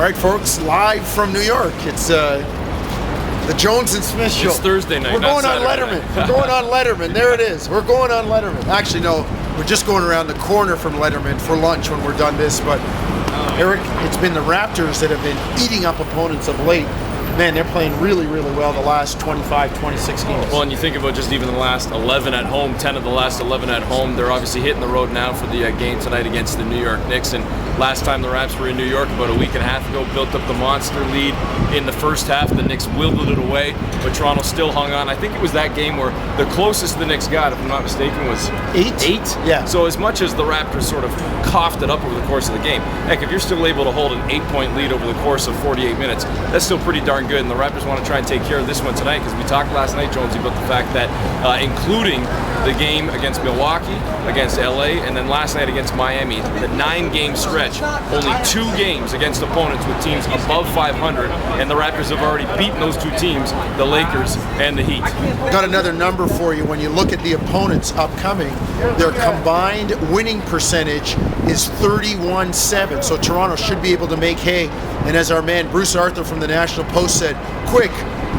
All right, folks, live from New York. It's the Jones and Smith show. It's Thursday night. We're going on Letterman. We're going on Letterman. There it is. We're going on Letterman. Actually, no, we're just going around the corner from Letterman for lunch when we're done this. But Eric, it's been the Raptors that have been eating up opponents of late. Man, they're playing really, really well the last 25, 26 games. Well, and you think about just even the last 11 at home, 10 of the last 11 at home. They're obviously hitting the road now for the game tonight against the New York Knicks. And last time the Raps were in New York about a week and a half ago, built up the monster lead in the first half. The Knicks wiggled it away, but Toronto still hung on. I think it was that game where the closest the Knicks got, if I'm not mistaken, was 8? Yeah. So as much as the Raptors sort of coughed it up over the course of the game, heck, if you're still able to hold an 8-point lead over the course of 48 minutes, that's still pretty darn good. And the Raptors want to try and take care of this one tonight, because we talked last night, Jonesy, about the fact that including the game against Milwaukee, against LA, and then last night against Miami, the 9-game stretch, only 2 games against opponents with teams above 500, and the Raptors have already beaten those 2 teams, the Lakers and the Heat. Got another number for you. When you look at the opponents upcoming, their combined winning percentage is 31-7. So Toronto should be able to make hay. And as our man Bruce Arthur from the National Post said, quick,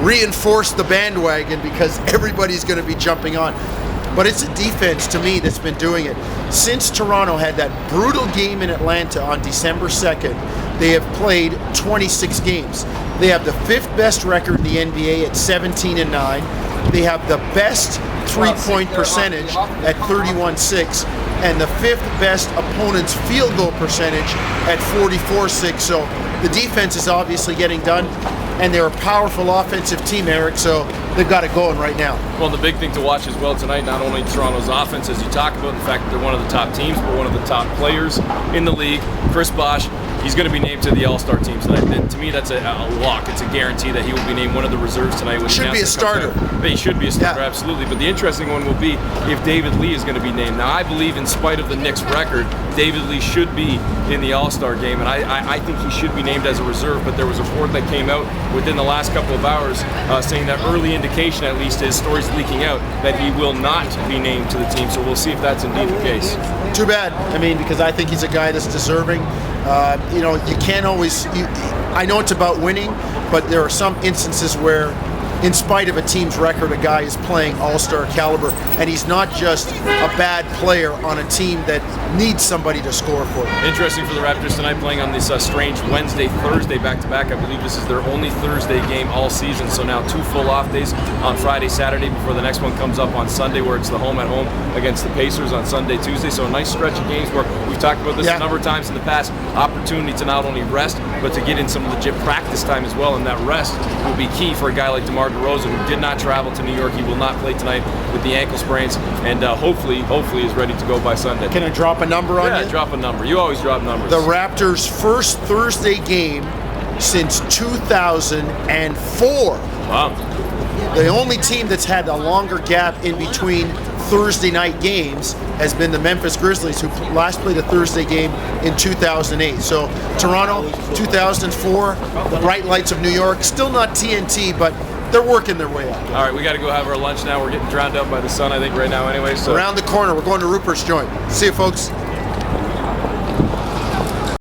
reinforce the bandwagon because everybody's going to be jumping on. But it's a defense, to me, that's been doing it. Since Toronto had that brutal game in Atlanta on December 2nd, they have played 26 games. They have the 5th best record in the NBA at 17-9. They have the best three-point percentage at 31-6, and the 5th best opponent's field goal percentage at 44-6. So the defense is obviously getting done, and they're a powerful offensive team, Eric, so they've got it going right now. Well, the big thing to watch as well tonight, not only Toronto's offense, as you talk about, the fact that they're one of the top teams, but one of the top players in the league, Chris Bosh. He's going to be named to the All-Star team tonight. And to me, that's a lock. It's a guarantee that he will be named one of the reserves tonight. When should be a starter. But he should be a starter, yeah. Absolutely. But the interesting one will be if David Lee is going to be named. Now, I believe in spite of the Knicks' record, David Lee should be in the All-Star game, and I think he should be named as a reserve. But there was a report that came out within the last couple of hours saying that early indication, at least, is stories leaking out, that he will not be named to the team. So we'll see if that's indeed the case. Too bad. I mean, because I think he's a guy that's deserving. You can't always. I know it's about winning, but there are some instances where, in spite of a team's record, a guy is playing all-star caliber, and he's not just a bad player on a team that needs somebody to score for them. Interesting for the Raptors tonight, playing on this strange Wednesday-Thursday back-to-back. I believe this is their only Thursday game all season, so now 2 full off days on Friday, Saturday, before the next one comes up on Sunday, where it's the home-at-home against the Pacers on Sunday, Tuesday. So a nice stretch of games where we've talked about this a number of times in the past, opportunity to not only rest, but to get in some legit practice time as well, and that rest will be key for a guy like DeMar DeRozan, who did not travel to New York. He will not play tonight with the ankle sprains, and hopefully is ready to go by Sunday. Can I drop a number on you? Yeah, drop a number. You always drop numbers. The Raptors' first Thursday game since 2004. Wow. The only team that's had a longer gap in between Thursday night games has been the Memphis Grizzlies, who last played a Thursday game in 2008. So Toronto, 2004, the bright lights of New York, still not TNT, but they're working their way up. All right, we got to go have our lunch now. We're getting drowned out by the sun, I think, right now anyway. So around the corner, we're going to Rupert's Joint. See you, folks.